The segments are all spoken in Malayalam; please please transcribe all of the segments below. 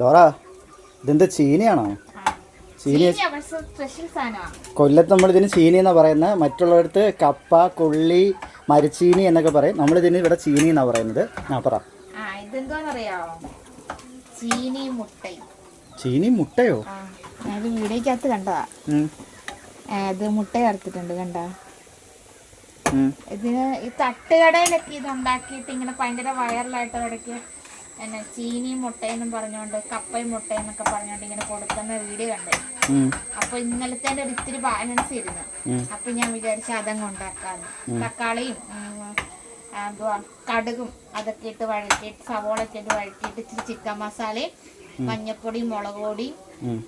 ഡോറ ഇതെന്താ ചീനിയാണോ? ചീനി കൊല്ലത്ത് നമ്മളിതിന് ചീനി എന്നാണ് പറയുന്നത്. മറ്റുള്ളവർക്ക് കപ്പ, കൊള്ളി, മരിച്ചീനി എന്നൊക്കെ പറയും. നമ്മളിതിന് ഇവിടെ ചീനി എന്നാണ് പറയുന്നത്. പറ. ചീനി മുട്ടയോ? ഞാൻ വീഡിയോക്കകത്ത് കണ്ടതാ. ഇത് മുട്ട ചേർത്തിട്ടുണ്ട് കണ്ട. ഇതിന് ഈ തട്ടുകടയിലൊക്കെ ഇത് ഉണ്ടാക്കിയിട്ട് ഇങ്ങനെ ഭയങ്കര വൈറലായിട്ട് ഇടയ്ക്ക് എന്നെ ചീനിയും മുട്ടയെന്നും പറഞ്ഞോണ്ട് കപ്പയും മുട്ടയെന്നൊക്കെ പറഞ്ഞോണ്ട് ഇങ്ങനെ കൊടുക്കുന്ന വീഡിയോ കണ്ടേ. അപ്പൊ ഇന്നലത്തെ ഒരു ഇത്തിരി ബാലൻസ് ഇരുന്നു. അപ്പൊ ഞാൻ വിചാരിച്ച അതങ്ങ് ഉണ്ടാക്കാന്ന്. തക്കാളിയും എന്തുവാ കടുകും അതൊക്കെ ഇട്ട് വഴറ്റിയിട്ട് സവോളൊക്കെ ഇട്ട് വഴറ്റിയിട്ട് ഇച്ചിരി ചിക്കൻ മസാലയും മഞ്ഞപ്പൊടിയും മുളക് പൊടിയും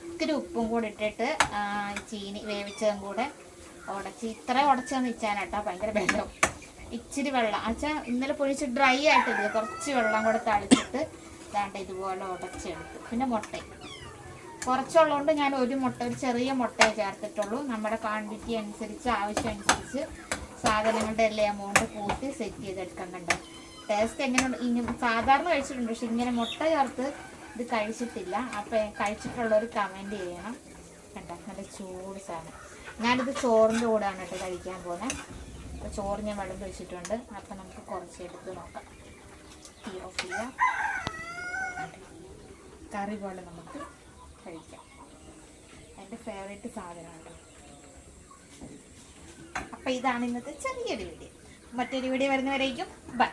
ഇത്തിരി ഉപ്പും കൂടി ഇട്ടിട്ട് ചീനി വേവിച്ചതും കൂടെ ഉടച്ച് ഇത്ര ഉടച്ചെന്ന് വെച്ചാനാട്ടോ ഭയങ്കര ബലം. ഇച്ചിരി വെള്ളം അച്ഛാ ഇന്നലെ പൊഴിച്ച് ഡ്രൈ ആയിട്ടില്ല, കുറച്ച് വെള്ളം കൂടെ തളിച്ചിട്ട് ദാണ്ട ഇതുപോലെ ഉടച്ചെടുത്തു. പിന്നെ മുട്ടയും കുറച്ചുള്ളതുകൊണ്ട് ഞാൻ ഒരു ചെറിയ മുട്ടയെ ചേർത്തിട്ടുള്ളൂ. നമ്മുടെ ക്വാണ്ടിറ്റി അനുസരിച്ച് ആവശ്യം അനുസരിച്ച് സാധനങ്ങളുടെ എല്ലാ എമൗണ്ട് കൂട്ടി സെറ്റ് ചെയ്തെടുക്കാൻ. കണ്ട ടേസ്റ്റ് എങ്ങനെ ഇനി സാധാരണ കഴിച്ചിട്ടുണ്ട്, പക്ഷെ ഇങ്ങനെ മുട്ട ചേർത്ത് ഇത് കഴിച്ചിട്ടില്ല. അപ്പം കഴിച്ചിട്ടുള്ളവർ കമൻറ്റ് ചെയ്യണം. കണ്ട നല്ല ചൂട് സാധനം. ഞാനിത് ചോറിൻ്റെ കൂടെയാണ് കേട്ടോ കഴിക്കാൻ പോകുന്നത്. അപ്പോൾ ചോറ് ഞാൻ വിളമ്പ് വെച്ചിട്ടുണ്ട്. അപ്പം നമുക്ക് കുറച്ച് എടുത്ത് നോക്കാം. തീ ഓഫ് ചെയ്യാം. കറി പോലെ നമുക്ക് കഴിക്കാം. എൻ്റെ ഫേവറേറ്റ് സാധനമാണ്. അപ്പം ഇതാണ് ഇന്നത്തെ ചെറിയൊരു വീഡിയോ. മറ്റൊരു വീഡിയോ വരുന്നവരേക്കും ബൈ.